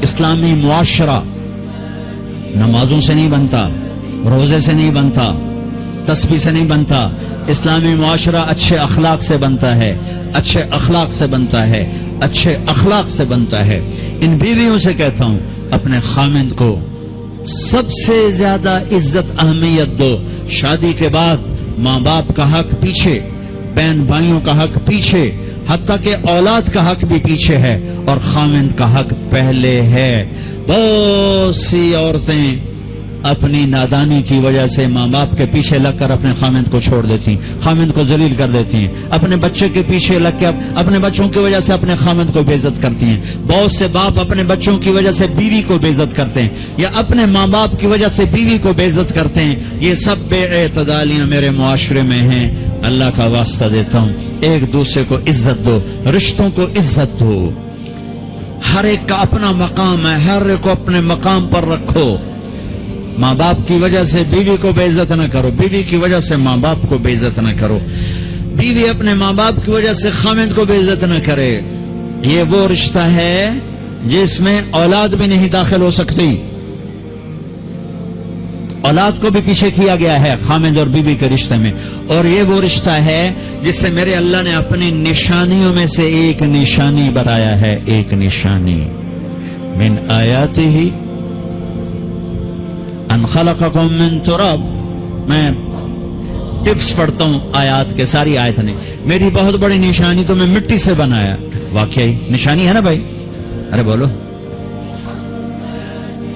اسلامی معاشرہ نمازوں سے نہیں بنتا، روزے سے نہیں بنتا، تسبیح سے نہیں بنتا. اسلامی معاشرہ اچھے اخلاق سے بنتا ہے، اچھے اخلاق سے بنتا ہے، اچھے اخلاق سے بنتا ہے. ان بیویوں سے کہتا ہوں اپنے خامند کو سب سے زیادہ عزت اہمیت دو. شادی کے بعد ماں باپ کا حق پیچھے، بہن بھائیوں کا حق پیچھے، حتیٰ کہ اولاد کا حق بھی پیچھے ہے اور خامند کا حق پہلے ہے. بہت سی عورتیں اپنی نادانی کی وجہ سے ماں باپ کے پیچھے لگ کر اپنے خامند کو چھوڑ دیتی ہیں، خامند کو ذلیل کر دیتی ہیں. اپنے بچے کے پیچھے لگ کے اپنے بچوں کی وجہ سے اپنے خامند کو بے عزت کرتی ہیں. بہت سے باپ اپنے بچوں کی وجہ سے بیوی کو بے عزت کرتے ہیں، یا اپنے ماں باپ کی وجہ سے بیوی کو بے عزت کرتے ہیں. یہ سب بے اعتدالیاں میرے معاشرے میں ہیں. اللہ کا واسطہ دیتا ہوں ایک دوسرے کو عزت دو، رشتوں کو عزت دو. ہر ایک کا اپنا مقام ہے، ہر ایک کو اپنے مقام پر رکھو. ماں باپ کی وجہ سے بیوی کو بے عزت نہ کرو، بیوی کی وجہ سے ماں باپ کو بے عزت نہ کرو، بیوی اپنے ماں باپ کی وجہ سے خامند کو بے عزت نہ کرے. یہ وہ رشتہ ہے جس میں اولاد بھی نہیں داخل ہو سکتی. اولاد کو بھی پیچھے کیا گیا ہے خامند اور بیوی کے رشتے میں. اور یہ وہ رشتہ ہے جس سے میرے اللہ نے اپنی نشانیوں میں سے ایک نشانی بتایا ہے. ایک نشانی من آیاتہ ان خلقکم من تراب. میں ٹپس پڑھتا ہوں آیات کے، ساری آیت نے. میری بہت بڑی نشانی تو میں مٹی سے بنایا. واقعی نشانی ہے نا بھائی؟ ارے بولو.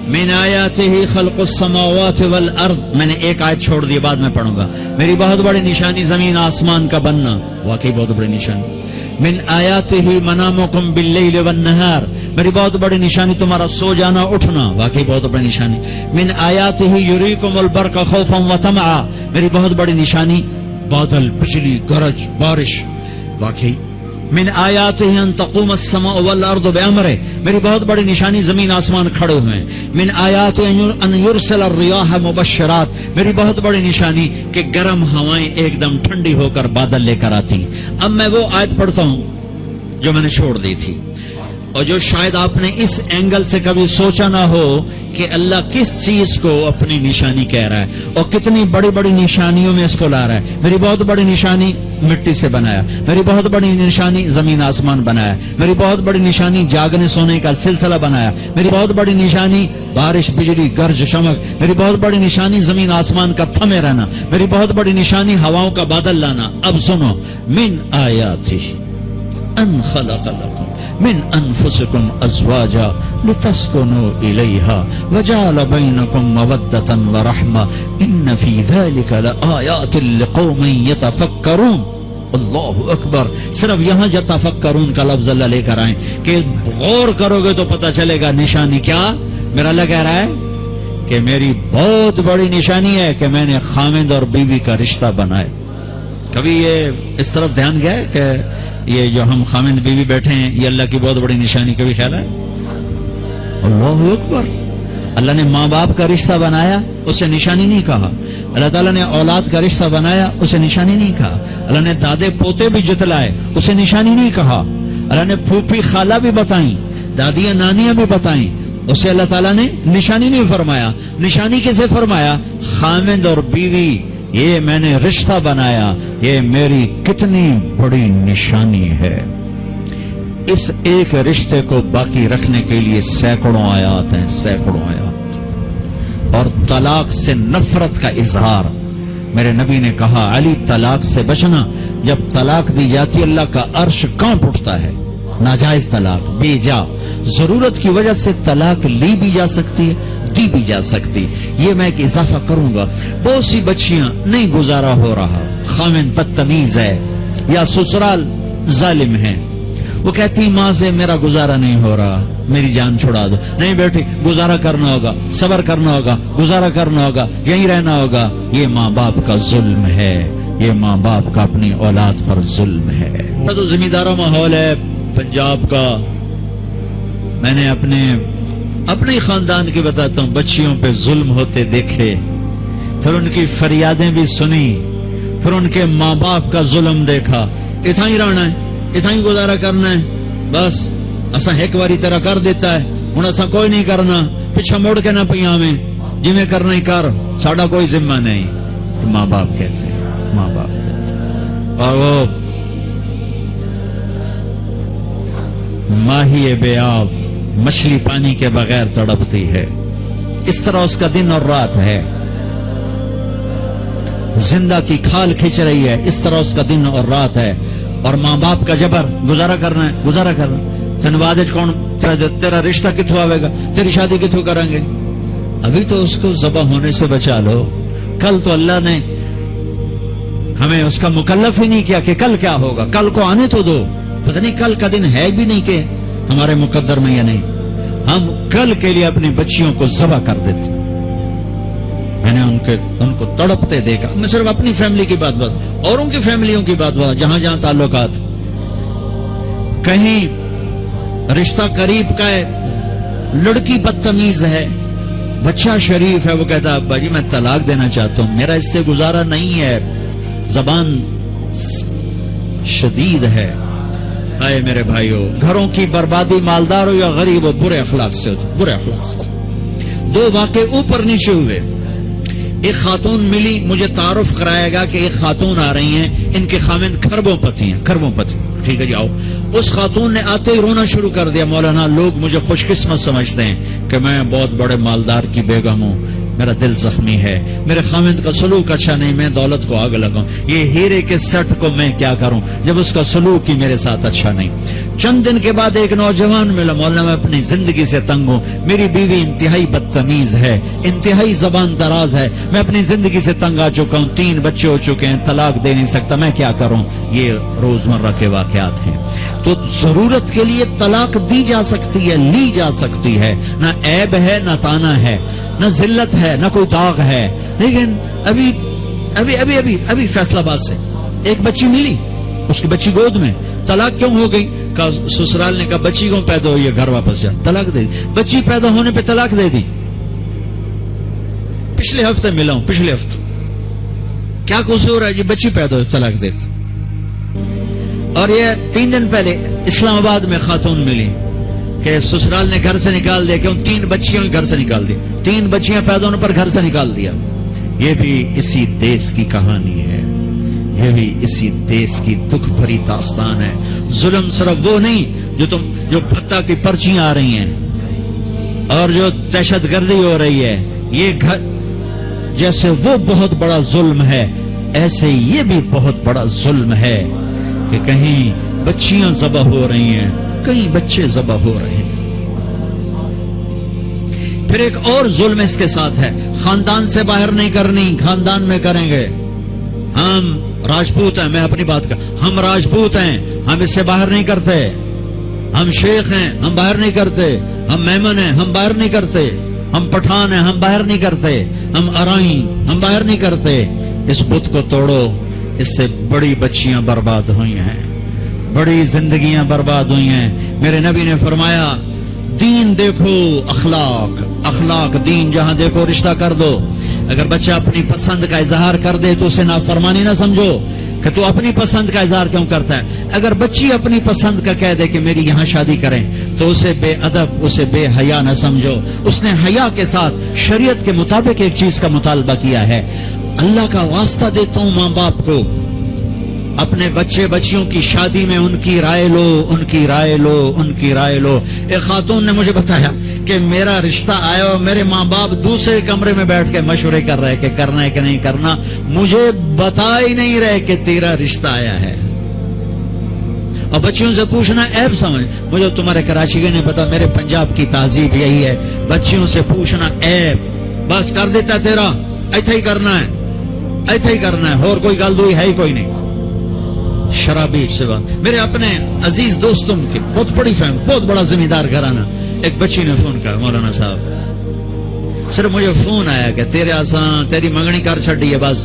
من آیاتہ خلق السماوات والارض. میں نے ایک آیت چھوڑ دی، بعد میں پڑھوں گا. میری بہت بڑی نشانی زمین آسمان کا بننا. واقعی بہت بڑی نشانی. من آیاتہ منامکم باللیل والنہار. میری بہت بڑی نشانی تمہارا سو جانا اٹھنا. واقعی بہت بڑی نشانی. من آیاتہ یریکم البرق خوفا وطمعا. میری بہت بڑی نشانی بادل، بجلی، گرج، بارش. واقعی. من آیاتہ ان تقوم السماء والارض بامرہ. میری بہت بڑی نشانی زمین آسمان کھڑے ہوئے ہیں. من آیاتہ ان یرسل الریاح مبشرات. میری بہت بڑی نشانی کہ گرم ہوائیں ایک دم ٹھنڈی ہو کر بادل لے کر آتی. اب میں وہ آیت پڑھتا ہوں جو میں نے چھوڑ دی تھی، اور جو شاید آپ نے اس اینگل سے کبھی سوچا نہ ہو کہ اللہ کس چیز کو اپنی نشانی کہہ رہا ہے اور کتنی بڑی بڑی نشانیوں میں اس کو لا رہا ہے. میری بہت بڑی نشانی مٹی سے بنایا، میری بہت بڑی نشانی زمین آسمان بنایا، میری بہت بڑی نشانی جاگنے سونے کا سلسلہ بنایا، میری بہت بڑی نشانی بارش، بجلی، گرج، چمک، میری بہت بڑی نشانی زمین آسمان کا تھمے رہنا، میری بہت بڑی نشانی ہواؤں کا بادل لانا. اب سنو. من آیاتہ ان خلق لکم من انفسکم ازواجا لتسکنوا الیہا وجعل بینکم مودۃ ورحمۃ ان فی ذلک لآیات لقوم یتفکرون. اللہ اکبر. صرف یہاں یتفکرون کا لفظ اللہ لے کر آئیں کہ غور کرو گے تو پتہ چلے گا نشانی کیا. میرا اللہ کہہ رہا ہے کہ میری بہت بڑی نشانی ہے کہ میں نے خامند اور بیوی کا رشتہ بنایا. کبھی یہ اس طرف دھیان گیا ہے کہ یہ جو ہم خامند بیوی بیٹھے ہیں یہ اللہ کی بہت بڑی نشانی؟ کبھی خیال ہے؟ اللہ اکبر. اللہ نے ماں باپ کا رشتہ بنایا، اسے نشانی نہیں کہا. اللہ تعالیٰ نے اولاد کا رشتہ بنایا، اسے نشانی نہیں کہا. اللہ نے دادے پوتے بھی جتلائے، اسے نشانی نہیں کہا. اللہ نے پھوپھی خالہ بھی بتائیں، دادیاں نانیاں بھی بتائیں، اسے اللہ تعالیٰ نے نشانی نہیں فرمایا. نشانی کسے فرمایا؟ خامند اور بیوی. یہ میں نے رشتہ بنایا، یہ میری کتنی بڑی نشانی ہے. اس ایک رشتے کو باقی رکھنے کے لیے سینکڑوں آیات ہیں، سینکڑوں آیات. اور طلاق سے نفرت کا اظہار. میرے نبی نے کہا علی طلاق سے بچنا. جب طلاق دی جاتی اللہ کا عرش کانپ اٹھتا ہے. ناجائز طلاق، بے جا ضرورت کی وجہ سے طلاق لی بھی جا سکتی ہے، دی بھی جا سکتی. یہ میں ایک اضافہ کروں گا. بہت سی بچیاں نہیں گزارا ہو رہا، خامن بدتمیز ہے یا سسرال ظالم ہے، وہ کہتی ماں سے میرا گزارا نہیں ہو رہا، میری جان چھڑا دو. نہیں بیٹی، گزارا کرنا ہوگا، صبر کرنا ہوگا، گزارا کرنا ہوگا، یہیں رہنا ہوگا. یہ ماں باپ کا ظلم ہے، یہ ماں باپ کا اپنی اولاد پر ظلم ہے. تو زمینداروں ماحول ہے پنجاب کا. میں نے اپنے خاندان کی بتاتا ہوں، بچیوں پہ ظلم ہوتے دیکھے، پھر ان کی فریادیں بھی سنی، پھر ان کے ماں باپ کا ظلم دیکھا. اتنا ہی رہنا ہے، اتنا ہی گزارا کرنا ہے، بس اسا ایک باری طرح کر دیتا ہے، ہن اساں کوئی نہیں کرنا، پیچھے مڑ کے نہ پئی آویں، جویں کرنا ہی کر، ساڈا کوئی ذمہ نہیں. ماں باپ کہتے ہیں، ماں باپ کہتے ہیں. اور وہ ماہی بے آب مچھلی پانی کے بغیر تڑپتی ہے، اس طرح اس کا دن اور رات ہے. زندہ کی کھال کھینچ رہی ہے، اس طرح اس کا دن اور رات ہے. اور ماں باپ کا جبر، گزارا کرنا ہے، گزارا کرنا. تین بعد کون تیرا رشتہ کتوں آئے گا، تیری شادی کتوں کریں گے؟ ابھی تو اس کو ذبح ہونے سے بچا لو. کل تو اللہ نے ہمیں اس کا مکلف ہی نہیں کیا کہ کل کیا ہوگا، کل کو آنے تو دو. پتہ نہیں کل کا دن ہے بھی نہیں کہ ہمارے مقدر میں یا نہیں. ہم کل کے لیے اپنی بچیوں کو ذبح کر دیتے. میں نے ان کو تڑپتے دیکھا. میں صرف اپنی فیملی کی بات اوروں کی فیملیوں کی بات جہاں جہاں تعلقات. کہیں رشتہ قریب کا ہے، لڑکی بدتمیز ہے، بچہ شریف ہے، وہ کہتا ابا جی میں طلاق دینا چاہتا ہوں، میرا اس سے گزارا نہیں ہے، زبان شدید ہے. آئے میرے بھائیو، گھروں کی بربادی مالدار ہو یا غریب ہو، برے اخلاق سے ہو، برے اخلاق سے. دو واقعے اوپر نیچے ہوئے. ایک خاتون ملی، مجھے تعارف کرایا گیا کہ ایک خاتون آ رہی ہیں، ان کے خامند کھربوں پتی ہیں، کھربوں پتی. ٹھیک ہے جی آؤ. اس خاتون نے آتے ہی رونا شروع کر دیا. مولانا لوگ مجھے خوش قسمت سمجھتے ہیں کہ میں بہت بڑے مالدار کی بیگم ہوں، میرا دل زخمی ہے، میرے خامند کا سلوک اچھا نہیں، میں دولت کو آگ لگاؤں، یہ ہیرے کے سیٹ کو میں کیا کروں جب اس کا سلوک ہی میرے ساتھ اچھا نہیں. چند دن کے بعد ایک نوجوان ملا. مولانا میں اپنی زندگی سے تنگ ہوں، میری بیوی انتہائی بدتمیز ہے، انتہائی زبان دراز ہے، میں اپنی زندگی سے تنگ آ چکا ہوں، 3 بچے ہو چکے ہیں، طلاق دے نہیں سکتا، میں کیا کروں. یہ روزمرہ کے واقعات ہیں. تو ضرورت کے لیے طلاق دی جا سکتی ہے، لی جا سکتی ہے، نہ عیب ہے نہ تانا ہے، نہ ذلت ہے نہ کوئی داغ ہے. لیکن ابھی ابھی ابھی ابھی ابھی فیصلہ آباد سے ایک بچی ملی، اس کی بچی گود میں. طلاق کیوں ہو گئی؟ کہا سسرال نے کہا بچی کیوں پیدا ہوئی ہے، گھر واپس جا. طلاق دے دی. بچی پیدا ہونے پہ طلاق دے دی. پچھلے ہفتے ملا ہوں، پچھلے ہفتے. کیا قصور ہے جی؟ بچی پیدا ہوئی، طلاق دے دی. اور یہ 3 دن پہلے اسلام آباد میں خاتون ملی کہ سسرال نے گھر سے نکال دیا، کیوں 3 بچیوں گھر سے نکال دی، 3 بچیاں پیدا ہونے پر گھر سے نکال دیا. یہ بھی اسی دیس کی کہانی ہے، یہ بھی اسی دیس کی دکھ بھری داستان ہے. ظلم صرف وہ نہیں جو بھتہ کی پرچیاں آ رہی ہیں اور جو دہشت گردی ہو رہی ہے، یہ جیسے وہ بہت بڑا ظلم ہے، ایسے یہ بھی بہت بڑا ظلم ہے کہ کہیں بچیاں ذبح ہو رہی ہیں، کئی بچے ذبح ہو رہے ہیں. پھر ایک اور ظلم اس کے ساتھ ہے، خاندان سے باہر نہیں کرنی، خاندان میں کریں گے. ہم راجپوت ہیں، میں اپنی بات کر، ہم راجپوت ہیں، ہم اس سے باہر نہیں کرتے. ہم شیخ ہیں، ہم باہر نہیں کرتے. ہم میمن ہیں، ہم باہر نہیں کرتے. ہم پٹھان ہیں، ہم باہر نہیں کرتے. ہم ارائیں، ہم باہر نہیں کرتے. اس بت کو توڑو. اس سے بڑی بچیاں برباد ہوئی ہیں، بڑی زندگیاں برباد ہوئی ہیں. میرے نبی نے فرمایا دین دیکھو، اخلاق، اخلاق دین جہاں دیکھو رشتہ کر دو. اگر بچہ اپنی پسند کا اظہار کر دے تو اسے نافرمانی نہ سمجھو کہ تو اپنی پسند کا اظہار کیوں کرتا ہے. اگر بچی اپنی پسند کا کہہ دے کہ میری یہاں شادی کریں تو اسے بے ادب، اسے بے حیا نہ سمجھو. اس نے حیا کے ساتھ شریعت کے مطابق ایک چیز کا مطالبہ کیا ہے. اللہ کا واسطہ دیتا ہوں ماں باپ کو، اپنے بچے بچیوں کی شادی میں ان کی رائے لو، ان کی رائے لو، ان کی رائے لو. ایک خاتون نے مجھے بتایا کہ میرا رشتہ آیا اور میرے ماں باپ دوسرے کمرے میں بیٹھ کے مشورے کر رہے کہ کرنا ہے کہ نہیں کرنا، مجھے بتا ہی نہیں رہے کہ تیرا رشتہ آیا ہے. اور بچیوں سے پوچھنا عیب سمجھ. مجھے تمہارے کراچی کے نہیں پتا، میرے پنجاب کی تہذیب یہی ہے، بچیوں سے پوچھنا عیب. بس کر دیتا تیرا، ایتھے ہی کرنا ہے، ایتھے ہی کرنا ہے، اور کوئی گل دوئی ہے ہی کوئی نہیں. شرابی سے بات. میرے اپنے عزیز دوستوں کے بہت بڑی فہم، بہت بڑا ذمہ دار گھرانہ. ایک بچی نے فون کیا، مولانا صاحب صرف مجھے فون آیا کہ تیرے آسان تیری منگنی کر چھڑی ہے، بس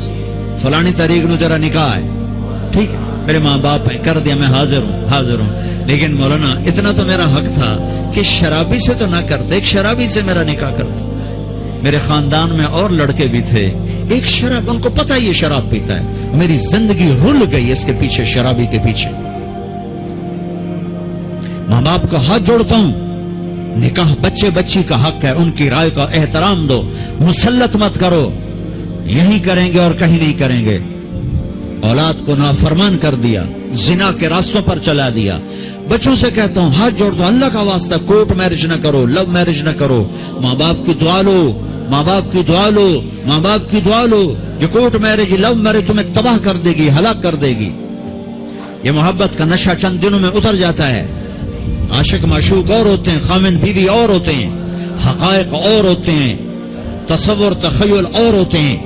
فلانی تاریخ نو تیرا نکاح ہے. ٹھیک ہے، میرے ماں باپ ہیں، کر دیا، میں حاضر ہوں، حاضر ہوں. لیکن مولانا اتنا تو میرا حق تھا کہ شرابی سے تو نہ کرتے، ایک شرابی سے میرا نکاح کرتے. میرے خاندان میں اور لڑکے بھی تھے، ایک شراب، ان کو پتہ یہ شراب پیتا ہے. میری زندگی رل گئی اس کے پیچھے، شرابی کے پیچھے. ماں باپ کا ہاتھ جوڑتا ہوں، نکاح بچے بچی کا حق ہے، ان کی رائے کا احترام دو، مسلط مت کرو، یہی کریں گے اور کہیں نہیں کریں گے۔ اولاد کو نافرمان کر دیا، زنا کے راستوں پر چلا دیا۔ بچوں سے کہتا ہوں ہاتھ جوڑ دو، اللہ کا واسطہ کورٹ میرج نہ کرو، لو میرج نہ کرو، ماں باپ کی دعا لو، ماں باپ کی دعا لو، ماں باپ کی دعا لو۔ یہ کورٹ میرج، لو میرج تمہیں تباہ کر دے گی، ہلاک کر دے گی۔ یہ محبت کا نشہ چند دنوں میں اتر جاتا ہے۔ عاشق معشوق اور ہوتے ہیں، خامن بیوی اور ہوتے ہیں، حقائق اور ہوتے ہیں، تصور تخیل اور ہوتے ہیں۔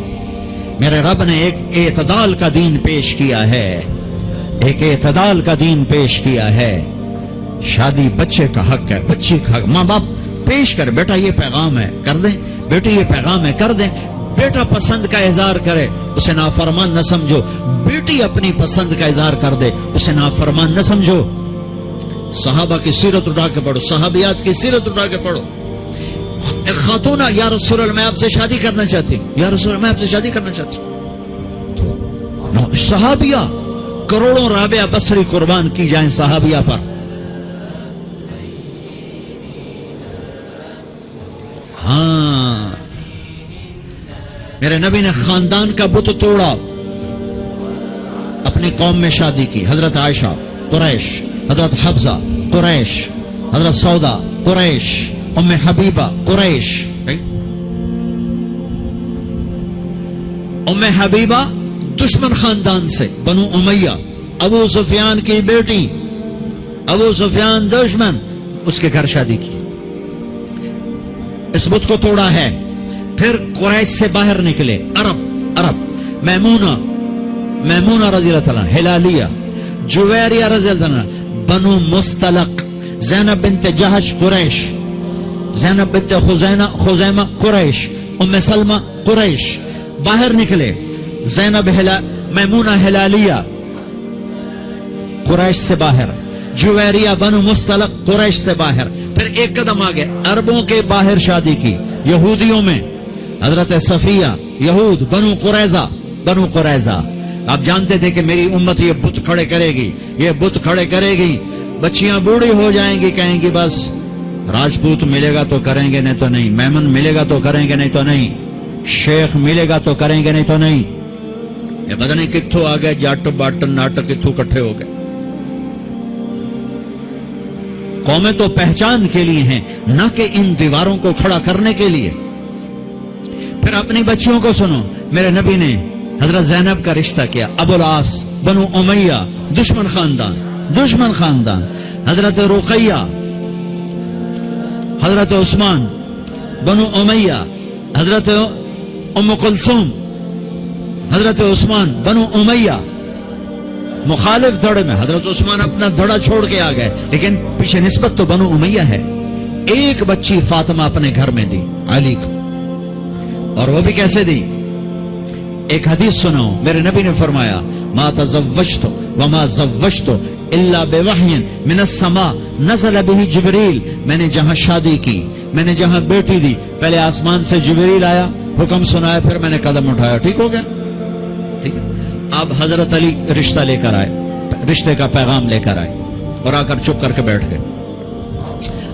میرے رب نے ایک اعتدال کا دین پیش کیا ہے، ایک اعتدال کا دین پیش کیا ہے۔ شادی بچے کا حق ہے، بچی کا حق۔ ماں باپ پیش کر، بیٹا یہ پیغام ہے، کر دیں، بیٹی یہ پیغام ہے، کر دیں۔ بیٹا پسند کا اظہار کرے، اسے نافرمان نہ سمجھو۔ بیٹی اپنی پسند کا اظہار کر دے، اسے نافرمان نہ سمجھو۔ صحابہ کی سیرت اٹھا کے پڑھو، صحابیات کی سیرت اٹھا کے پڑھو۔ ایک خاتون، یا رسول اللہ میں آپ سے شادی کرنا چاہتی ہوں، یا رسول اللہ میں آپ سے شادی کرنا چاہتی ہوں۔ تو صحابیہ کروڑوں رابعہ بصری قربان کی جائیں صحابیہ پر۔ ہاں، میرے نبی نے خاندان کا بت توڑا، اپنی قوم میں شادی کی۔ حضرت عائشہ قریش، حضرت حفصہ قریش، حضرت سودا قریش، ام حبیبہ قریش۔ ام حبیبہ دشمن خاندان سے، بنو امیہ، ابو سفیان کی بیٹی، ابو سفیان دشمن، اس کے گھر شادی کی۔ اس بت کو توڑا ہے۔ پھر قریش سے باہر نکلے عرب، میمونہ رضی اللہ عنہ، ہلالیہ، جویریہ رضی اللہ عنہ، بنو مستلق، زینب بنت جہش قریش، زینب بنت خزیمہ قریش، ام سلمہ قریش۔ باہر نکلے، میمونہ ہلالیہ قریش سے باہر، جویریہ بنو مستلق قریش سے باہر۔ پھر ایک قدم آگے عربوں کے باہر شادی کی، یہودیوں میں، حضرت صفیہ، یہود، بنو قریظہ۔ آپ جانتے تھے کہ میری امت یہ بت کھڑے کرے گی، یہ بت کھڑے کرے گی، بچیاں بوڑھی ہو جائیں گی، کہیں گی بس راجپوت ملے گا تو کریں گے نہیں تو نہیں، میمن ملے گا تو کریں گے نہیں تو نہیں، شیخ ملے گا تو کریں گے نہیں تو نہیں۔ یہ پتہ نہیں کتھوں آ گئے، جاٹ باٹ ناٹک کتھوں کٹھے ہو گئے۔ قومیں تو پہچان کے لیے ہیں، نہ کہ ان دیواروں کو کھڑا کرنے کے لیے۔ پھر اپنی بچیوں کو سنو، میرے نبی نے حضرت زینب کا رشتہ کیا، ابو العاص بنو امیہ، دشمن خاندان، حضرت رقیہ، حضرت عثمان بنو امیہ، حضرت ام کلثوم، حضرت عثمان بنو امیہ، مخالف دھڑے میں۔ حضرت عثمان اپنا دھڑا چھوڑ کے آ گئے، لیکن پیچھے نسبت تو بنو امیہ ہے۔ ایک بچی فاطمہ اپنے گھر میں دی علی کو، اور وہ بھی کیسے دی؟ ایک حدیث سناؤ، میرے نبی نے فرمایا ما تزوجت وما زوجت الا بوحی من السماء نزل به جبریل۔ میں نے جہاں شادی کی، میں نے جہاں بیٹی دی، پہلے آسمان سے جبریل آیا، حکم سنایا، پھر میں نے قدم اٹھایا، ٹھیک ہو گیا؟ ٹھیک ہے۔ اب حضرت علی رشتہ لے کر آئے، رشتے کا پیغام لے کر آئے، اور آ کر چپ کر کے بیٹھ گئے۔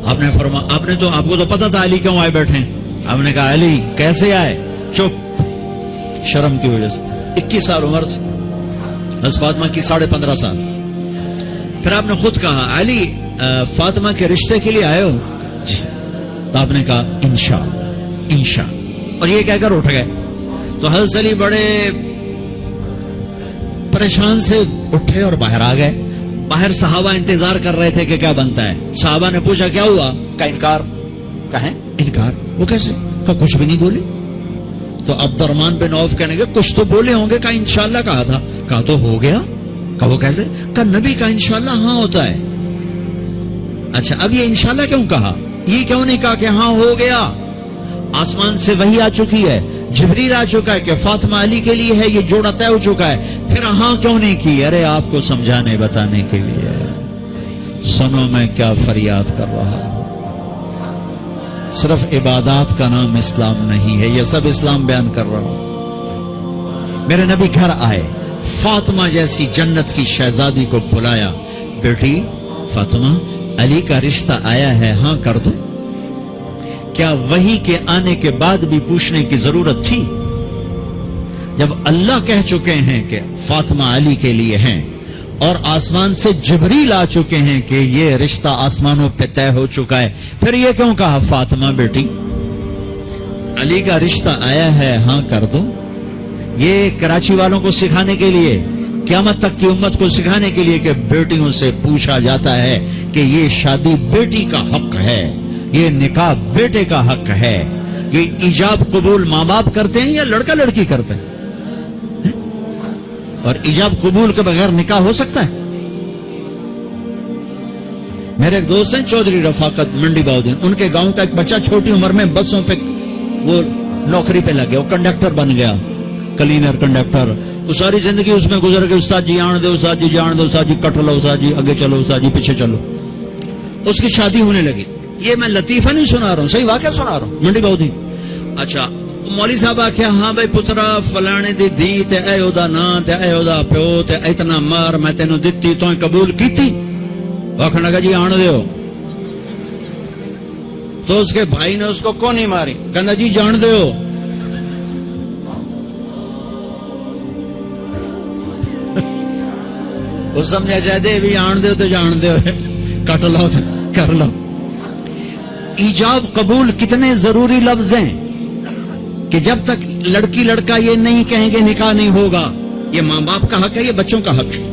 آپ نے فرمایا، آپ کو تو پتا تھا علی کیوں آئے بیٹھے ہیں۔ آپ نے کہا علی کیسے آئے؟ چپ، شرم کی وجہ سے۔ 21 سال عمر تھی حضرت فاطمہ کی، 15.5 سال۔ پھر آپ نے خود کہا علی فاطمہ کے رشتے کے لیے آئے ہو؟ جی۔ تو آپ نے کہا انشاء، اور یہ کہہ کر اٹھ گئے۔ تو حضرت علی بڑے پریشان سے اٹھے اور باہر آ گئے۔ باہر صحابہ انتظار کر رہے تھے کہ کیا بنتا ہے۔ صحابہ نے پوچھا کیا ہوا؟ کہا انکار۔ کہیں انکار؟ وہ کیسے؟ کہا کچھ بھی نہیں بولی۔ تو عبد الرحمن بن عوف کہنے گے کچھ تو بولے ہوں گے۔ کہا انشاءاللہ کہا تھا۔ کہا تو ہو گیا؟ کہا وہ کیسے؟ کہا نبی کا انشاءاللہ ہاں ہوتا ہے۔ اچھا اب یہ انشاءاللہ کیوں کہا؟ یہ کیوں نہیں کہا کہ ہاں ہو گیا؟ آسمان سے وحی آ چکی ہے، جبریل آ چکا ہے کہ فاطمہ علی کے لیے ہے، یہ جوڑا طے ہو چکا ہے، پھر ہاں کیوں نہیں کی؟ ارے آپ کو سمجھانے بتانے کے لیے۔ سنو میں کیا فریاد کر رہا ہوں، صرف عبادات کا نام اسلام نہیں ہے، یہ سب اسلام بیان کر رہا ہوں۔ میرے نبی گھر آئے، فاطمہ جیسی جنت کی شہزادی کو بلایا، بیٹی فاطمہ علی کا رشتہ آیا ہے، ہاں کر دو۔ کیا وحی کے آنے کے بعد بھی پوچھنے کی ضرورت تھی؟ جب اللہ کہہ چکے ہیں کہ فاطمہ علی کے لیے ہیں اور آسمان سے جبریل آ چکے ہیں کہ یہ رشتہ آسمانوں پہ طے ہو چکا ہے، پھر یہ کیوں کہا فاطمہ بیٹی؟ علی کا رشتہ آیا ہے، ہاں کر دو۔ یہ کراچی والوں کو سکھانے کے لیے، قیامت تک کی امت کو سکھانے کے لیے کہ بیٹیوں سے پوچھا جاتا ہے کہ یہ شادی بیٹی کا حق ہے، یہ نکاح بیٹے کا حق ہے۔ یہ ایجاب قبول ماں باپ کرتے ہیں یا لڑکا لڑکی کرتے ہیں؟ اور ایجاب قبول کے بغیر نکاح ہو سکتا ہے؟ میرے ایک دوست ہیں چودھری رفاقت منڈی باؤدین، ان کے گاؤں کا ایک بچہ چھوٹی عمر میں بسوں پہ وہ نوکری پہ لگ گیا، وہ کنڈکٹر بن گیا، کلینر کنڈکٹر۔ وہ ساری زندگی اس میں گزر گئی، استاد جی آن دو، استاد جی جان دو، استاد جی کٹ لو، استاد جی آگے چلو، استاد جی پیچھے چلو۔ اس کی شادی ہونے لگی۔ یہ میں لطیفہ نہیں سنا رہا ہوں، صحیح واقعہ سنا رہا ہوں، منڈی باؤدین۔ اچھا مولوی صاحب آخیا ہاں بھائی پترا فلانے دی دھی تے اے او دا نام تے اے او دا پیو تے اتنا مار میں تینوں دتی تو قبول کیتی؟ آخر لگا جی آن دیو۔ تو اس کے بھائی نے اس کو کون نہیں ماری، کہنا جی جان دیو۔ وہ سمجھا چاہتے بھی آن دیو تو جان دیو، کٹ لو کر لو۔ ایجاب قبول کتنے ضروری لفظ ہیں کہ جب تک لڑکی لڑکا یہ نہیں کہیں گے نکاح نہیں ہوگا۔ یہ ماں باپ کا حق ہے، یہ بچوں کا حق ہے۔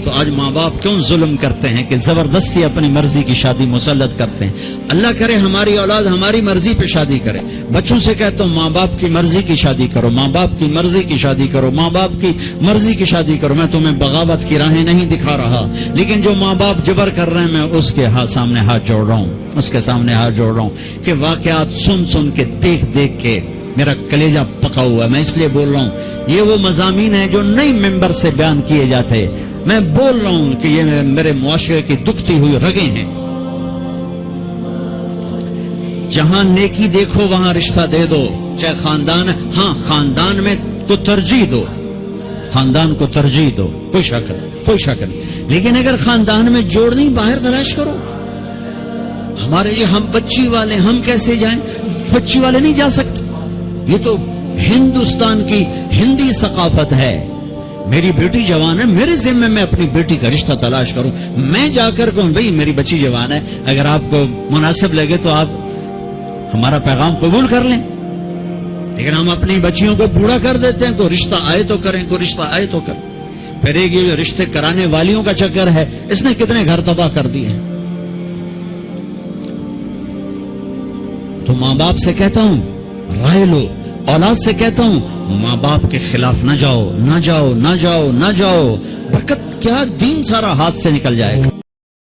تو آج ماں باپ کیوں ظلم کرتے ہیں کہ زبردستی اپنی مرضی کی شادی مسلط کرتے ہیں؟ اللہ کرے ہماری اولاد ہماری مرضی پہ شادی کرے۔ بچوں سے کہتا ہوں ماں باپ کی مرضی کی شادی کرو، ماں باپ کی مرضی کی شادی کرو، ماں باپ کی مرضی کی شادی کرو۔ میں تمہیں بغاوت کی راہیں نہیں دکھا رہا، لیکن جو ماں باپ جبر کر رہے ہیں میں اس کے سامنے ہاتھ جوڑ رہا ہوں، اس کے سامنے ہاتھ جوڑ رہا ہوں کہ واقعات سن سن کے دیکھ دیکھ کے میرا کلیجہ پکا ہوا ہے۔ میں اس لیے بول رہا ہوں یہ وہ مضامین ہیں جو نئی ممبر سے بیان کیے جاتے، میں بول رہا ہوں کہ یہ میرے معاشرے کی دکھتی ہوئی رگیں ہیں۔ جہاں نیکی دیکھو وہاں رشتہ دے دو، چاہے خاندان ہے، ہاں خاندان میں تو ترجیح دو، خاندان کو ترجیح دو، کوئی شک نہیں، کوئی شک نہیں، لیکن اگر خاندان میں جوڑ نہیں باہر تلاش کرو۔ ہمارے یہ ہم بچی والے، ہم کیسے جائیں؟ بچی والے نہیں جا سکتے، یہ تو ہندوستان کی ہندی ثقافت ہے۔ میری بیٹی جوان ہے، میرے ذمہ میں اپنی بیٹی کا رشتہ تلاش کروں، میں جا کر کہوں بھئی میری بچی جوان ہے، اگر آپ کو مناسب لگے تو آپ ہمارا پیغام قبول کر لیں۔ لیکن ہم اپنی بچیوں کو بوڑھا کر دیتے ہیں، کوئی رشتہ آئے تو کریں، کوئی رشتہ آئے تو کریں۔ پھر ایک یہ جو رشتے کرانے والیوں کا چکر ہے، اس نے کتنے گھر تباہ کر دیے ہیں۔ تو ماں باپ سے کہتا ہوں رائے لو، اولاد سے کہتا ہوں ماں باپ کے خلاف نہ جاؤ، نہ جاؤ، نہ جاؤ، نہ جاؤ۔ برکت کیا، دین سارا ہاتھ سے نکل جائے گا۔